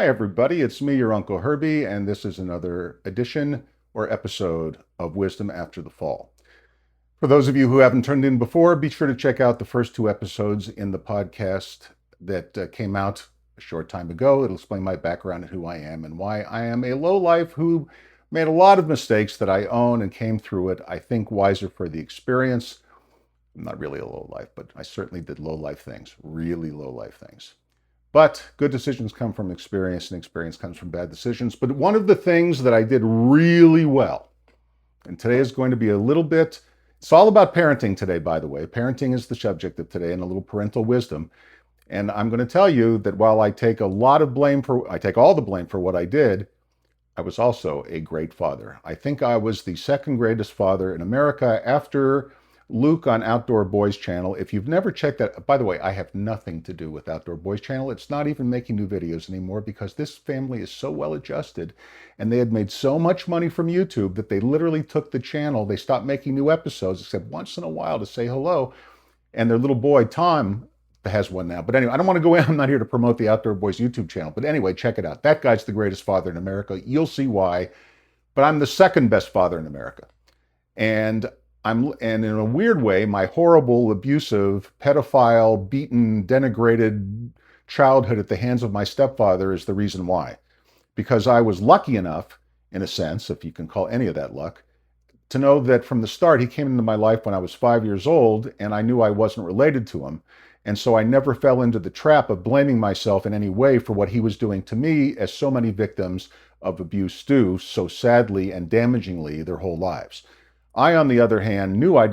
Hi, everybody. It's me, your Uncle Herbie, and this is another edition or episode of Wisdom After the Fall. For those of you who haven't turned in before, be sure to check out the first two episodes in the podcast that came out a short time ago. It'll explain my background and who I am and why I am a lowlife who made a lot of mistakes that I own and came through it, I think, wiser for the experience. I'm not really a lowlife, but I certainly did lowlife things, really lowlife things. But good decisions come from experience, and experience comes from bad decisions. But one of the things that I did really well, and today is going to be a little bit, it's all about parenting today, by the way. Parenting is the subject of today and a little parental wisdom. And I'm going to tell you that while I take I take all the blame for what I did, I was also a great father. I think I was the second greatest father in America after Luke on Outdoor Boys Channel. If you've never checked that, by the way, I have nothing to do with Outdoor Boys Channel. It's not even making new videos anymore because this family is so well adjusted and they had made so much money from YouTube that they literally took the channel. They stopped making new episodes except once in a while to say hello. And their little boy, Tom, has one now. But anyway, I don't want to go in. I'm not here to promote the Outdoor Boys YouTube channel. But anyway, check it out. That guy's the greatest father in America. You'll see why. But I'm the second best father in America. And in a weird way, my horrible, abusive, pedophile, beaten, denigrated childhood at the hands of my stepfather is the reason why. Because I was lucky enough, in a sense, if you can call any of that luck, to know that from the start he came into my life when I was 5 years old, and I knew I wasn't related to him. And so I never fell into the trap of blaming myself in any way for what he was doing to me, as so many victims of abuse do so sadly and damagingly their whole lives. I, on the other hand, knew I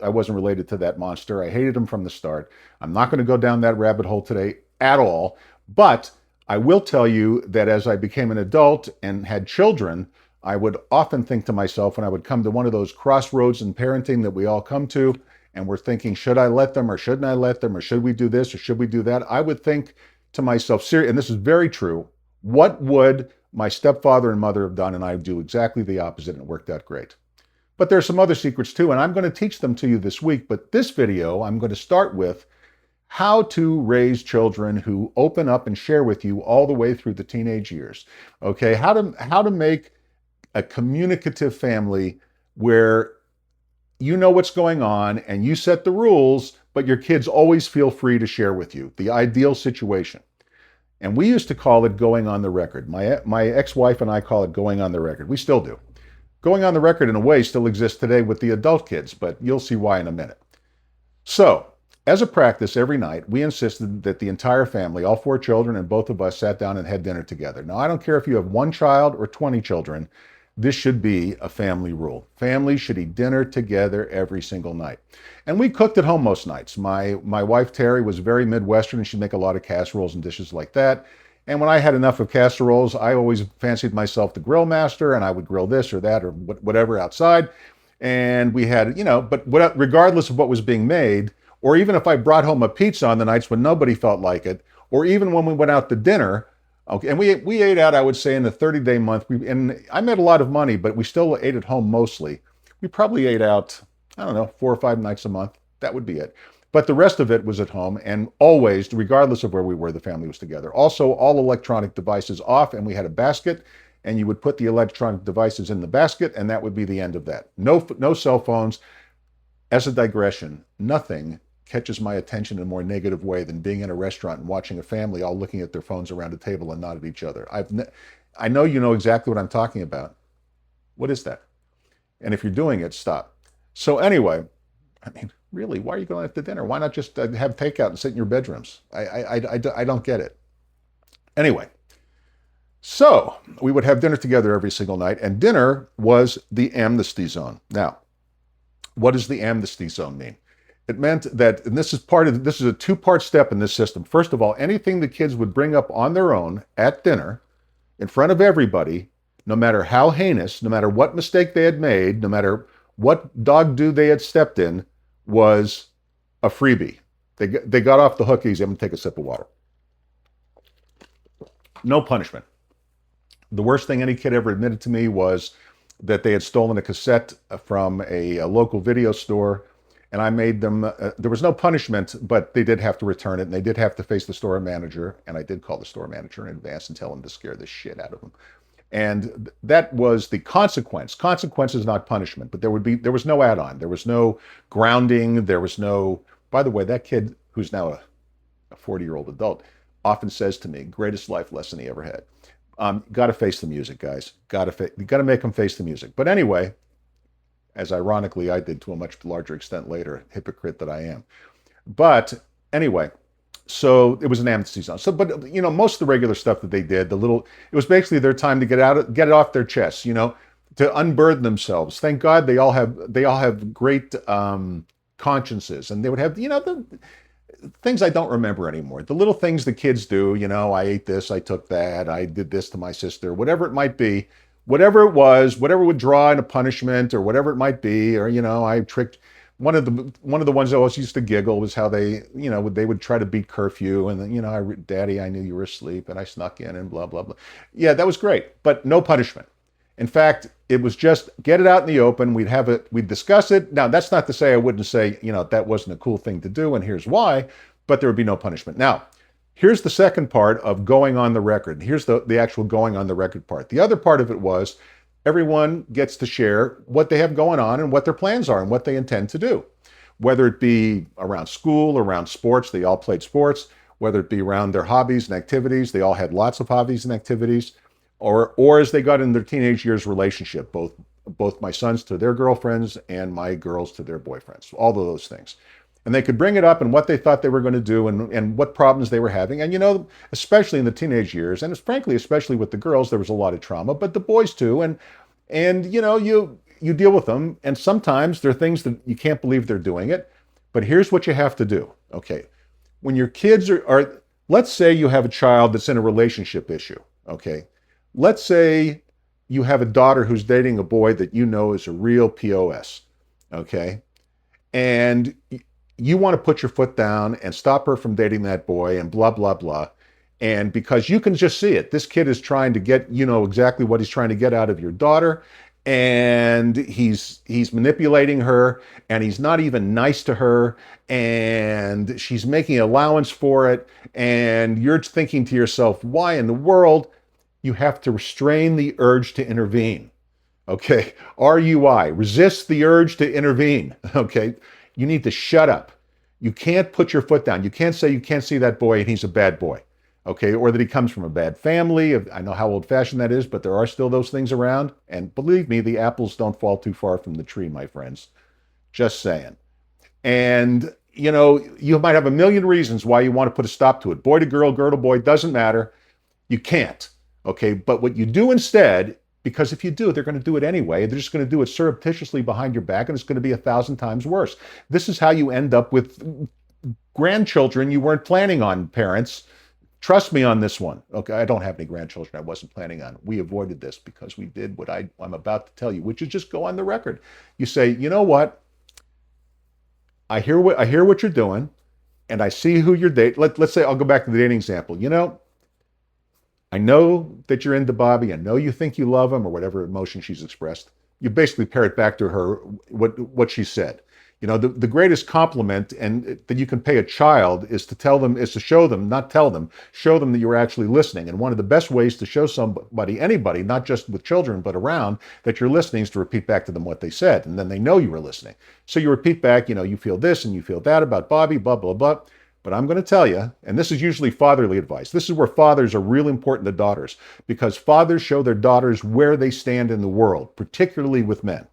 wasn't related to that monster. I hated him from the start. I'm not going to go down that rabbit hole today at all. But I will tell you that as I became an adult and had children, I would often think to myself when I would come to one of those crossroads in parenting that we all come to, and we're thinking, should I let them or shouldn't I let them, or should we do this or should we do that? I would think to myself, and this is very true, what would my stepfather and mother have done? And I would do exactly the opposite, and it worked out great. But there's some other secrets too, and I'm going to teach them to you this week. But this video, I'm going to start with how to raise children who open up and share with you all the way through the teenage years. Okay, how to make a communicative family where you know what's going on and you set the rules, but your kids always feel free to share with you. The ideal situation. And we used to call it going on the record. My ex-wife and I call it going on the record. We still do. Going on the record in a way still exists today with the adult kids, but you'll see why in a minute. So, as a practice every night, we insisted that the entire family, all four children and both of us, sat down and had dinner together. Now, I don't care if you have one child or 20 children, this should be a family rule. Families should eat dinner together every single night. And we cooked at home most nights. My wife, Terry, was very Midwestern, and she'd make a lot of casseroles and dishes like that. And when I had enough of casseroles, I always fancied myself the grill master, and I would grill this or that or whatever outside. And we had, regardless of what was being made, or even if I brought home a pizza on the nights when nobody felt like it, or even when we went out to dinner, okay, and we ate out, I would say, in the 30-day month. And I made a lot of money, but we still ate at home mostly. We probably ate out, I don't know, 4 or 5 nights a month. That would be it. But the rest of it was at home, and always, regardless of where we were, the family was together. Also, all electronic devices off, and we had a basket, and you would put the electronic devices in the basket, and that would be the end of that. No cell phones. As a digression, nothing catches my attention in a more negative way than being in a restaurant and watching a family all looking at their phones around a table and not at each other. I know you know exactly what I'm talking about. What is that? And if you're doing it, stop. So anyway, I mean, really, why are you going out to dinner? Why not just have takeout and sit in your bedrooms? I don't get it. Anyway, so we would have dinner together every single night, and dinner was the amnesty zone. Now, what does the amnesty zone mean? It meant that, and this is a two-part step in this system. First of all, anything the kids would bring up on their own at dinner, in front of everybody, no matter how heinous, no matter what mistake they had made, no matter what dog do they had stepped in, was a freebie. They got off the hook easy. I'm going to take a sip of water. No punishment. The worst thing any kid ever admitted to me was that they had stolen a cassette from a local video store, and I made them, there was no punishment, but they did have to return it, and they did have to face the store manager, and I did call the store manager in advance and tell him to scare the shit out of them. And that was the consequence. Consequence is not punishment, but there was no add-on. There was no grounding. There was no, by the way, that kid who's now a 40-year-old adult often says to me, greatest life lesson he ever had. Got to face the music, guys. You got to make them face the music. But anyway, as ironically I did to a much larger extent later, hypocrite that I am. But anyway, so it was an amnesty zone. So, but most of the regular stuff that they did, it was basically their time to get it off their chests, to unburden themselves. Thank God they all have great consciences, and they would have, the things I don't remember anymore. The little things the kids do, I ate this, I took that, I did this to my sister, whatever it might be, whatever it was, whatever would draw in a punishment or whatever it might be, or, I tricked. One of the ones that always used to giggle was how they would try to beat curfew, and then, Daddy, I knew you were asleep, and I snuck in, and blah, blah, blah. Yeah, that was great, but no punishment. In fact, it was just get it out in the open. We'd discuss it. Now, that's not to say I wouldn't say, that wasn't a cool thing to do, and here's why, but there would be no punishment. Now, here's the second part of going on the record. Here's the actual going on the record part. The other part of it was, everyone gets to share what they have going on and what their plans are and what they intend to do. Whether it be around school, around sports, they all played sports. Whether it be around their hobbies and activities, they all had lots of hobbies and activities. Or as they got in their teenage years, relationship, both my sons to their girlfriends and my girls to their boyfriends, all of those things. And they could bring it up and what they thought they were going to do and what problems they were having. And, especially in the teenage years, and frankly, especially with the girls, there was a lot of trauma, but the boys too. And you deal with them. And sometimes there are things that you can't believe they're doing it. But here's what you have to do. Okay. When your kids are let's say you have a child that's in a relationship issue. Okay. Let's say you have a daughter who's dating a boy that is a real POS. Okay. And you want to put your foot down and stop her from dating that boy and blah, blah, blah. And because you can just see it, this kid is trying to get, exactly what he's trying to get out of your daughter. And he's manipulating her, and he's not even nice to her, and she's making allowance for it. And you're thinking to yourself, why in the world? You have to restrain the urge to intervene. Okay. RUI, resist the urge to intervene. Okay. You need to shut up. You can't put your foot down. You can't say you can't see that boy and he's a bad boy, okay? Or that he comes from a bad family. I know how old-fashioned that is, but there are still those things around. And believe me, the apples don't fall too far from the tree, my friends. Just saying. And, you might have a million reasons why you want to put a stop to it. Boy to girl, girl to boy, doesn't matter. You can't, okay? But what you do instead, because if you do, they're going to do it anyway. They're just going to do it surreptitiously behind your back, and it's going to be 1,000 times worse. This is how you end up with grandchildren you weren't planning on, parents. Trust me on this one. Okay, I don't have any grandchildren I wasn't planning on. We avoided this because we did what I'm about to tell you, which is just go on the record. You say, you know what? I hear what you're doing, and I see who you're dating. Let's say I'll go back to the dating example. I know that you're into Bobby. I know you think you love him, or whatever emotion she's expressed. You basically parrot back to her what she said. The greatest compliment and that you can pay a child is to show them, not tell them, show them that you're actually listening. And one of the best ways to show somebody, anybody, not just with children, but around, that you're listening is to repeat back to them what they said. And then they know you were listening. So you repeat back, you feel this and you feel that about Bobby, blah, blah, blah. But I'm going to tell you, and this is usually fatherly advice. This is where fathers are really important to daughters, because fathers show their daughters where they stand in the world, particularly with men.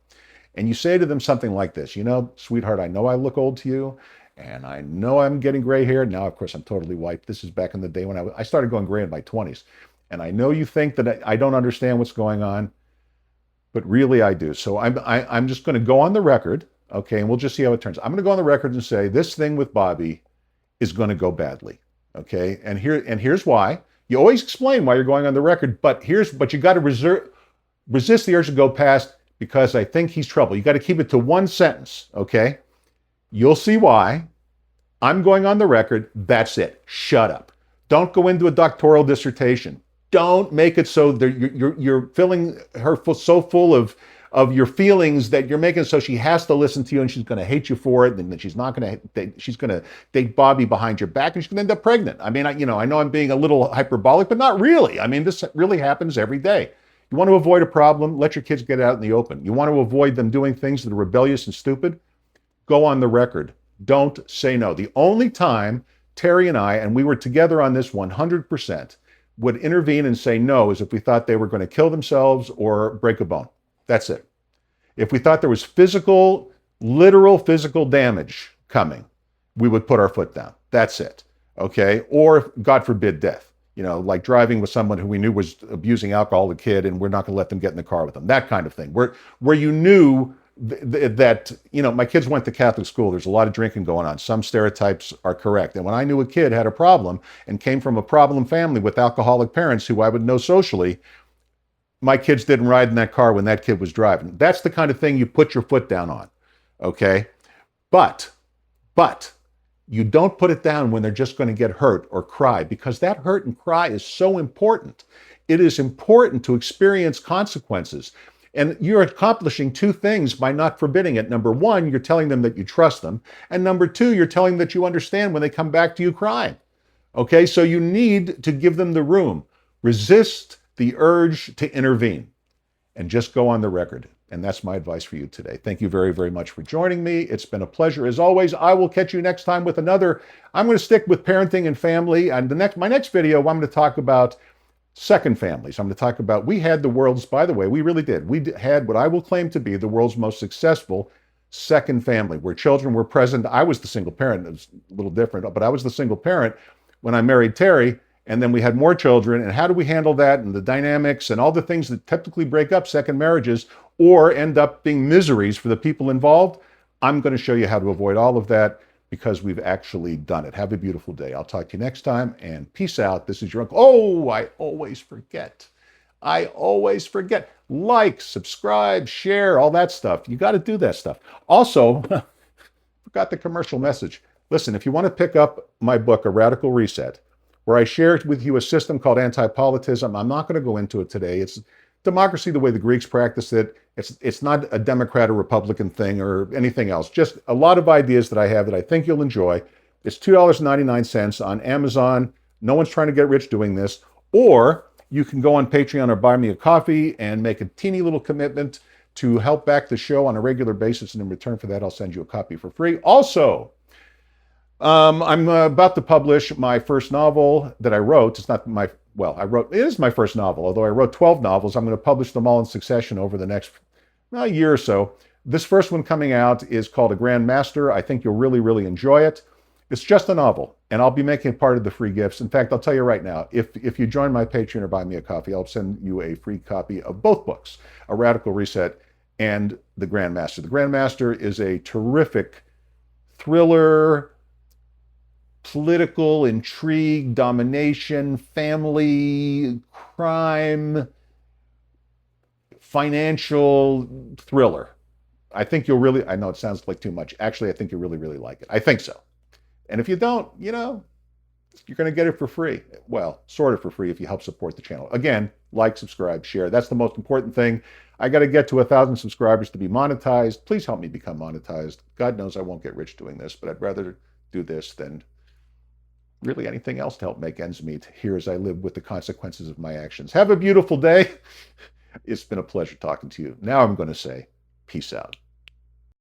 And you say to them something like this, sweetheart, I know I look old to you, and I know I'm getting gray hair. Now, of course, I'm totally white. This is back in the day when I started going gray in my 20s. And I know you think that I don't understand what's going on, but really I do. So I'm just going to go on the record, okay, and we'll just see how it turns. I'm going to go on the record and say this thing with Bobby is going to go badly, okay? And here's why. You always explain why you're going on the record, but you got to resist the urge to go past, because I think he's trouble. You got to keep it to one sentence, okay? You'll see why. I'm going on the record. That's it. Shut up. Don't go into a doctoral dissertation. Don't make it so that you're filling her so full of of your feelings that you're making so she has to listen to you and she's going to hate you for it, and then she's not going to, she's going to date Bobby behind your back and she's going to end up pregnant. I mean, I know I'm being a little hyperbolic, but not really. I mean, this really happens every day. You want to avoid a problem, let your kids get out in the open. You want to avoid them doing things that are rebellious and stupid, go on the record. Don't say no. The only time Terry and I, and we were together on this 100%, would intervene and say no is if we thought they were going to kill themselves or break a bone. That's it. If we thought there was literal physical damage coming, we would put our foot down. That's it. Okay? Or, God forbid, death. Like driving with someone who we knew was abusing alcohol as a kid, and we're not going to let them get in the car with them. That kind of thing. Where you knew that, my kids went to Catholic school. There's a lot of drinking going on. Some stereotypes are correct. And when I knew a kid had a problem and came from a problem family with alcoholic parents who I would know socially, my kids didn't ride in that car when that kid was driving. That's the kind of thing you put your foot down on. Okay? But you don't put it down when they're just going to get hurt or cry, because that hurt and cry is so important. It is important to experience consequences. And you're accomplishing two things by not forbidding it. Number one, you're telling them that you trust them. And number two, you're telling them that you understand when they come back to you crying. Okay, so you need to give them the room. Resist the urge to intervene and just go on the record. And that's my advice for you today. Thank you very, very much for joining me. It's been a pleasure as always. I will catch you next time with another. I'm going to stick with parenting and family. And my next video, I'm going to talk about second families. I'm going to talk about, we had the world's, by the way, we really did. We had what I will claim to be the world's most successful second family, where children were present. I was the single parent. It was a little different, but I was the single parent when I married Terry. And then we had more children. And how do we handle that, and the dynamics and all the things that typically break up second marriages or end up being miseries for the people involved? I'm going to show you how to avoid all of that, because we've actually done it. Have a beautiful day. I'll talk to you next time, and peace out. This is your uncle. Oh, I always forget. Like, subscribe, share, all that stuff. You got to do that stuff. Also, forgot the commercial message. Listen, if you want to pick up my book, A Radical Reset, where I share with you a system called anti-politism, I'm not going to go into it today. It's democracy the way the Greeks practiced it. It's not a Democrat or Republican thing or anything else. Just a lot of ideas that I have that I think you'll enjoy. It's $2.99 on Amazon. No one's trying to get rich doing this. Or you can go on Patreon or buy me a coffee and make a teeny little commitment to help back the show on a regular basis. And in return for that, I'll send you a copy for free. Also, I'm about to publish my first novel that I wrote. It's not my, well, it is my first novel, although I wrote 12 novels. I'm going to publish them all in succession over the next year or so. This first one coming out is called A Grand Master. I think you'll really, really enjoy it. It's just a novel, and I'll be making it part of the free gifts. In fact, I'll tell you right now, if you join my Patreon or buy me a coffee, I'll send you a free copy of both books, A Radical Reset and The Grand Master. The Grand Master is a terrific thriller, political intrigue, domination, family, crime, financial thriller. I think you'll really, I know it sounds like too much. Actually, I think you'll really, really like it. I think so. And if you don't, you're going to get it for free. Well, sort of for free if you help support the channel. Again, like, subscribe, share. That's the most important thing. I got to get to 1,000 subscribers to be monetized. Please help me become monetized. God knows I won't get rich doing this, but I'd rather do this than really anything else to help make ends meet here as I live with the consequences of my actions. Have a beautiful day. It's been a pleasure talking to you. Now I'm going to say peace out.